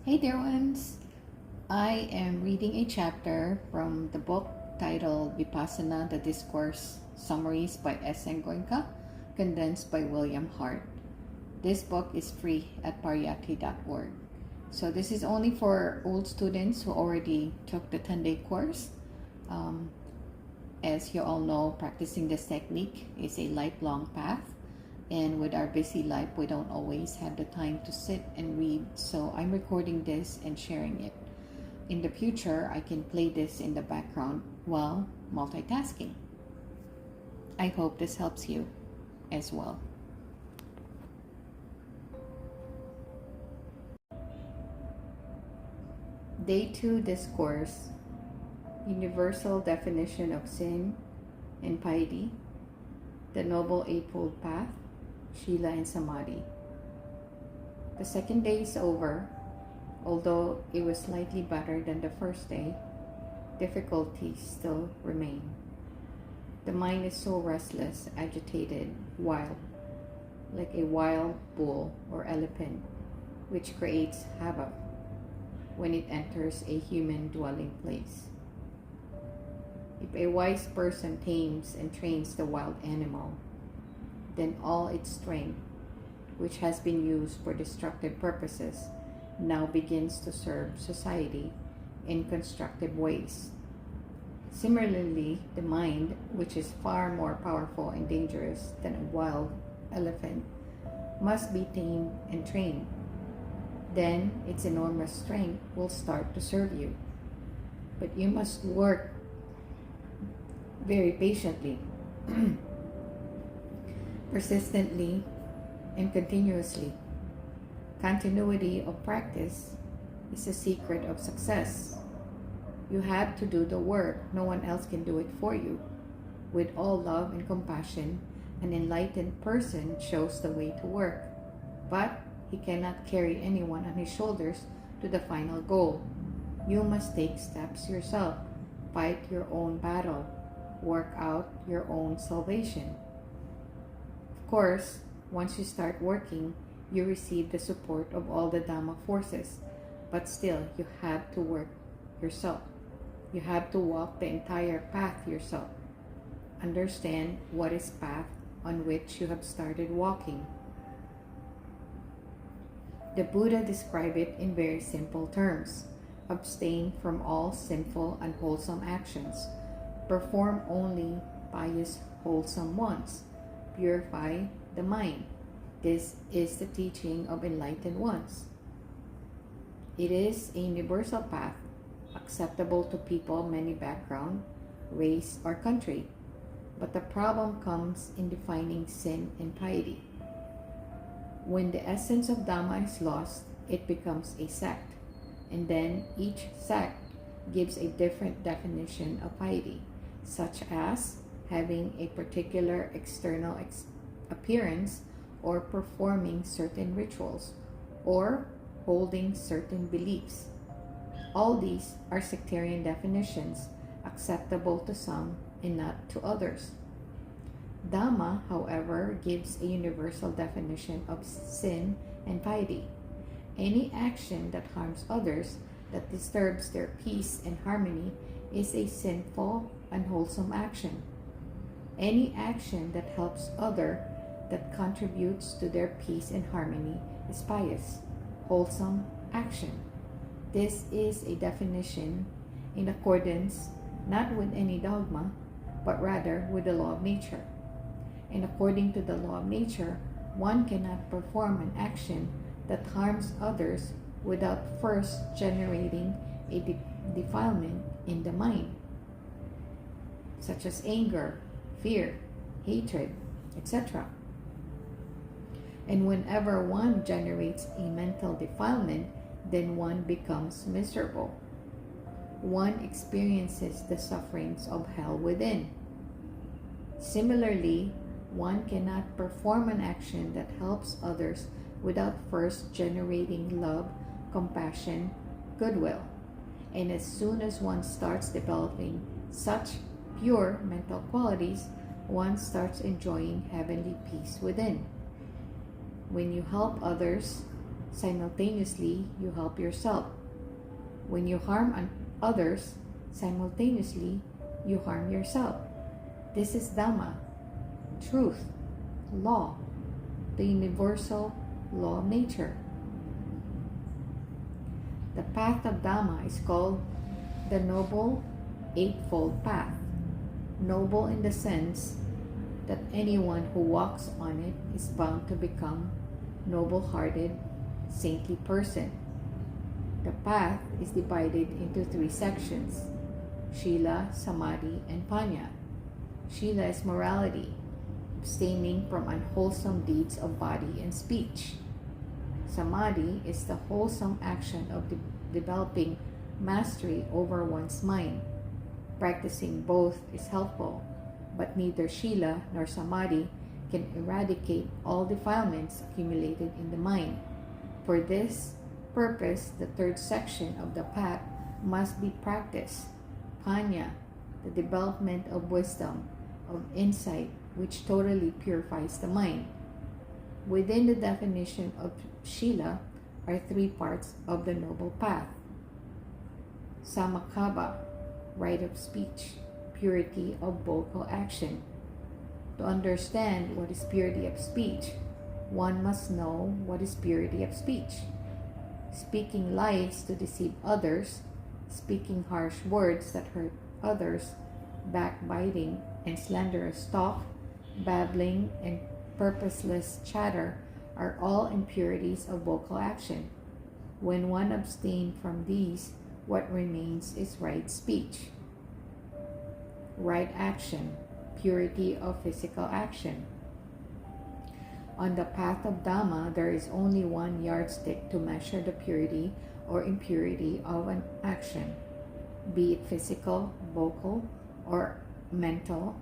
Hey dear ones! I am reading a chapter from the book titled Vipassana Discourse, Summaries by S. Goenka, condensed by William Hart. This book is free at piety.org. So this is only for old students who already took the 10-day course. As you all know, practicing this technique is a lifelong path. And with our busy life, we don't always have the time to sit and read. So I'm recording this and sharing it. In the future, I can play this in the background while multitasking. I hope this helps you as well. Day 2 Discourse, Universal Definition of Sin and Piety, the Noble Eightfold Path, Sila and Samadhi. The second day is over. Although it was slightly better than the first day, difficulties still remain. The mind is so restless, agitated, wild, like a wild bull or elephant, which creates havoc when it enters a human dwelling place. If a wise person tames and trains the wild animal, then all its strength, which has been used for destructive purposes, now begins to serve society in constructive ways. Similarly, the mind, which is far more powerful and dangerous than a wild elephant, must be tamed and trained. Then its enormous strength will start to serve you. But you must work very patiently, persistently, and continuously. Continuity of practice is the secret of success. You have to do the work. No one else can do it for you. With all love and compassion, an enlightened person shows the way to work. But he cannot carry anyone on his shoulders to the final goal. You must take steps yourself. Fight your own battle. Work out your own salvation. Of course, once you start working, you receive the support of all the Dhamma forces, but still you have to work yourself. You have to walk the entire path yourself. Understand what is path on which you have started walking. The Buddha described it in very simple terms. Abstain from all sinful, unwholesome actions. Perform only pious, wholesome ones. Purify the mind. This is the teaching of enlightened ones. It is a universal path, acceptable to people of many background, race, or country. But the problem comes in defining sin and piety. When the essence of Dhamma is lost, it becomes a sect, and then each sect gives a different definition of piety, such as having a particular external appearance, or performing certain rituals, or holding certain beliefs. All these are sectarian definitions, acceptable to some and not to others. Dhamma, however, gives a universal definition of sin and piety. Any action that harms others, that disturbs their peace and harmony, is a sinful, unwholesome action. Any action that helps others, that contributes to their peace and harmony, is pious, wholesome action. This is a definition in accordance not with any dogma, but rather with the law of nature. And according to the law of nature, one cannot perform an action that harms others without first generating a defilement in the mind, such as anger, fear, hatred, etc. And whenever one generates a mental defilement, then one becomes miserable. One experiences the sufferings of hell within. Similarly, one cannot perform an action that helps others without first generating love, compassion, goodwill. And as soon as one starts developing such pure mental qualities, one starts enjoying heavenly peace within. When you help others, simultaneously you help yourself. When you harm others, simultaneously you harm yourself. This is Dhamma, truth, law, the universal law of nature. The path of Dhamma is called the Noble Eightfold Path. Noble in the sense that anyone who walks on it is bound to become noble-hearted, saintly person. The path is divided into 3 sections: sila, samadhi, and panya. Sila is morality, abstaining from unwholesome deeds of body and speech. Samadhi is the wholesome action of developing mastery over one's mind. Practicing both is helpful, but neither sila nor samadhi can eradicate all defilements accumulated in the mind. For this purpose, the 3rd section of the path must be practiced: panya, the development of wisdom, of insight, which totally purifies the mind. Within the definition of sila are 3 parts of the noble path: samakkhapa, right of speech, purity of vocal action. To understand what is purity of speech, one must know what is purity of speech. Speaking lies to deceive others, speaking harsh words that hurt others, backbiting and slanderous talk, babbling and purposeless chatter are all impurities of vocal action. When one abstains from these, what remains is right speech, right action, purity of physical action. On the path of Dhamma, there is only one yardstick to measure the purity or impurity of an action, be it physical, vocal, or mental,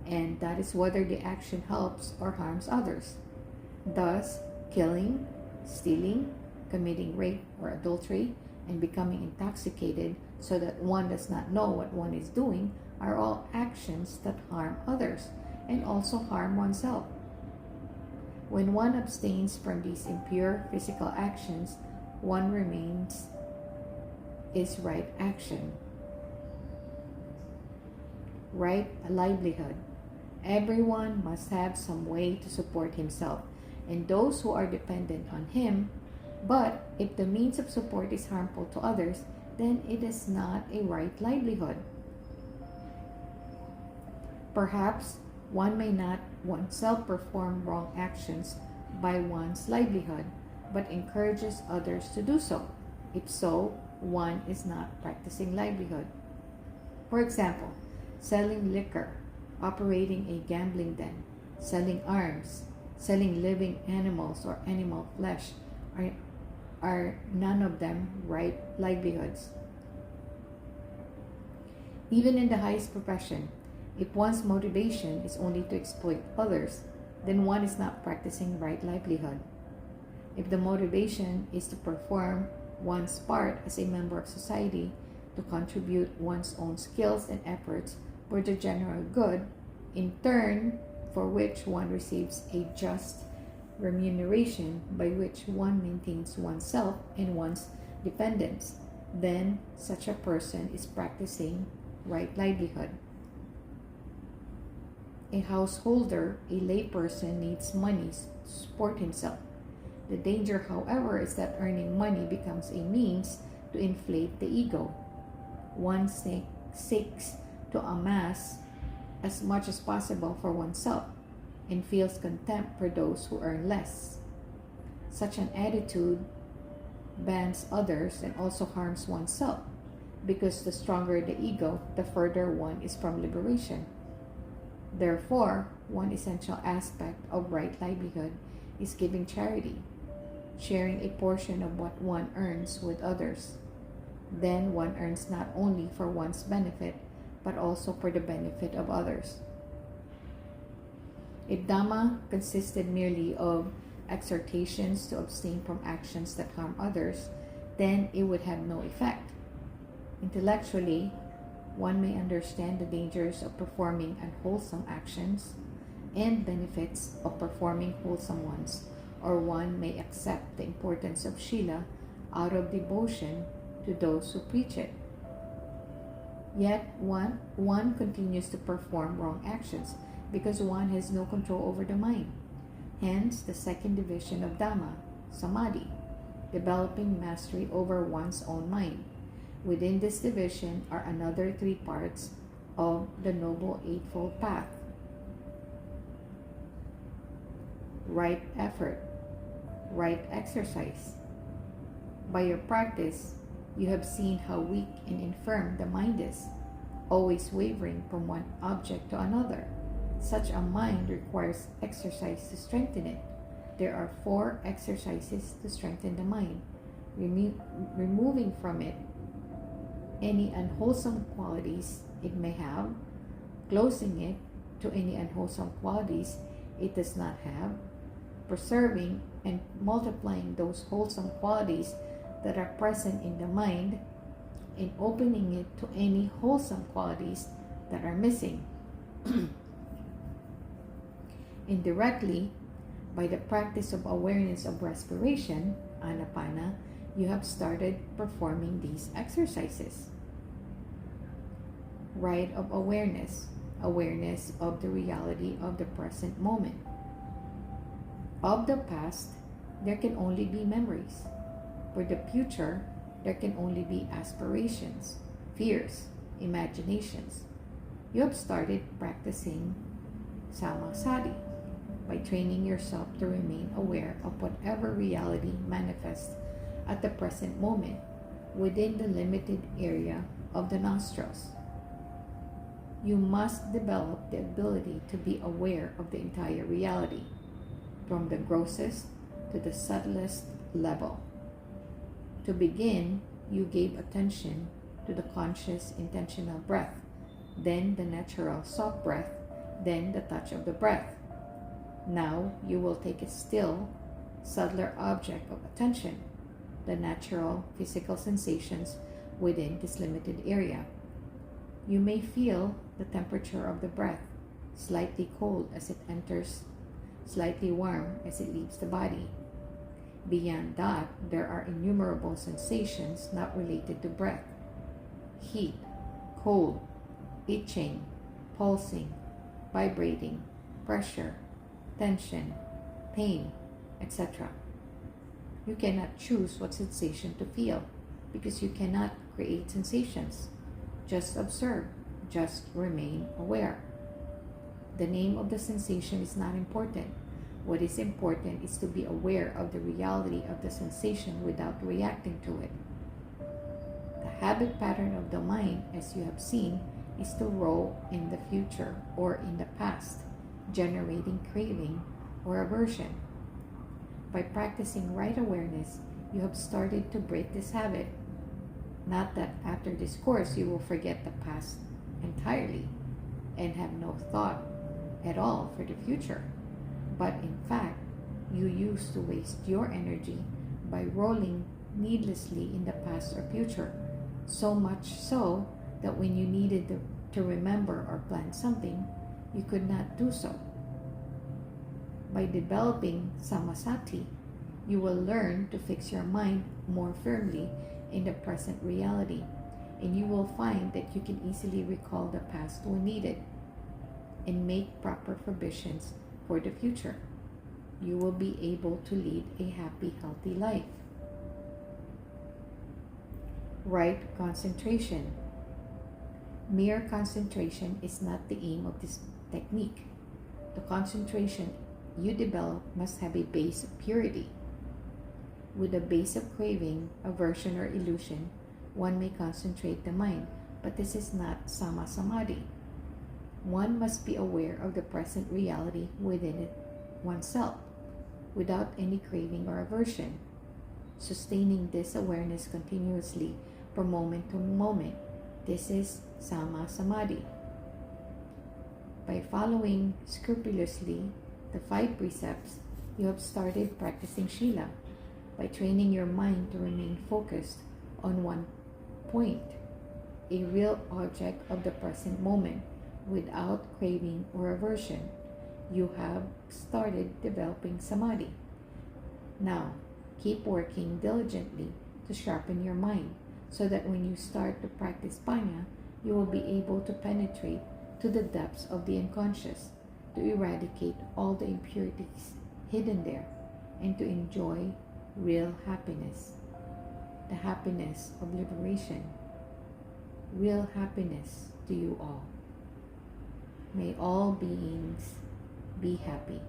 and that is whether the action helps or harms others. Thus, killing, stealing, committing rape or adultery, and becoming intoxicated so that one does not know what one is doing are all actions that harm others and also harm oneself. When one abstains from these impure physical actions, one remains is right action. Right livelihood. Everyone must have some way to support himself and those who are dependent on him, but if the means of support is harmful to others, then it is not a right livelihood. Perhaps one may not oneself perform wrong actions by one's livelihood, but encourages others to do so. If so, one is not practicing livelihood. For example, selling liquor, operating a gambling den, selling arms, selling living animals or animal flesh are none of them right livelihoods. Even in the highest profession, if one's motivation is only to exploit others, then one is not practicing right livelihood. If the motivation is to perform one's part as a member of society, to contribute one's own skills and efforts for the general good, in turn for which one receives a just remuneration by which one maintains oneself and one's dependents, then such a person is practicing right livelihood. A householder, a layperson, needs money to support himself. The danger, however, is that earning money becomes a means to inflate the ego. One seeks to amass as much as possible for oneself and feels contempt for those who earn less. Such an attitude bans others and also harms oneself, because the stronger the ego, the further one is from liberation. Therefore, one essential aspect of right livelihood is giving charity, sharing a portion of what one earns with others. Then one earns not only for one's benefit, but also for the benefit of others. If Dhamma consisted merely of exhortations to abstain from actions that harm others, then it would have no effect. Intellectually, one may understand the dangers of performing unwholesome actions and benefits of performing wholesome ones. or one may accept the importance of sila out of devotion to those who preach it. Yet one continues to perform wrong actions because one has no control over the mind. Hence, the second division of Dhamma, samadhi, developing mastery over one's own mind. Within this division are another three parts of the Noble Eightfold Path. Right effort, right exercise. By your practice, you have seen how weak and infirm the mind is, always wavering from one object to another. Such a mind requires exercise to strengthen it. There are 4 exercises to strengthen the mind. Removing from it any unwholesome qualities it may have, closing it to any unwholesome qualities it does not have, preserving and multiplying those wholesome qualities that are present in the mind, and opening it to any wholesome qualities that are missing. Indirectly, by the practice of awareness of respiration, anapana, you have started performing these exercises. Right of awareness, awareness of the reality of the present moment. Of the past, there can only be memories. For the future, there can only be aspirations, fears, imaginations. You have started practicing samadhi by training yourself to remain aware of whatever reality manifests at the present moment within the limited area of the nostrils. You must develop the ability to be aware of the entire reality, from the grossest to the subtlest level. To begin, you gave attention to the conscious intentional breath, then the natural soft breath, then the touch of the breath. Now you will take a still, subtler object of attention, the natural physical sensations within this limited area. You may feel the temperature of the breath, slightly cold as it enters, slightly warm as it leaves the body. Beyond that, there are innumerable sensations not related to breath: heat, cold, itching, pulsing, vibrating, pressure, tension, pain, etc. You cannot choose what sensation to feel because you cannot create sensations. Just observe, just remain aware. The name of the sensation is not important. What is important is to be aware of the reality of the sensation without reacting to it. The habit pattern of the mind, as you have seen, is to roll in the future or in the past, generating craving or aversion. By practicing right awareness, you have started to break this habit. Not that after this course you will forget the past entirely and have no thought at all for the future, but in fact, you used to waste your energy by rolling needlessly in the past or future, so much so that when you needed to remember or plan something, you could not do so. By developing samadhi, you will learn to fix your mind more firmly in the present reality, and you will find that you can easily recall the past when needed and make proper provisions for the future. You will be able to lead a happy, healthy life. Right concentration. Mere concentration is not the aim of this technique. The concentration you develop must have a base of purity. With a base of craving, aversion, or illusion, one may concentrate the mind, but this is not samadhi. One must be aware of the present reality within it oneself, without any craving or aversion, sustaining this awareness continuously from moment to moment. This is samadhi. By following scrupulously the 5 precepts, you have started practicing sila. By training your mind to remain focused on one point, a real object of the present moment, without craving or aversion, you have started developing samadhi. Now, keep working diligently to sharpen your mind so that when you start to practice panya, you will be able to penetrate to the depths of the unconscious, to eradicate all the impurities hidden there, and to enjoy real happiness, the happiness of liberation, real happiness to you all. May all beings be happy.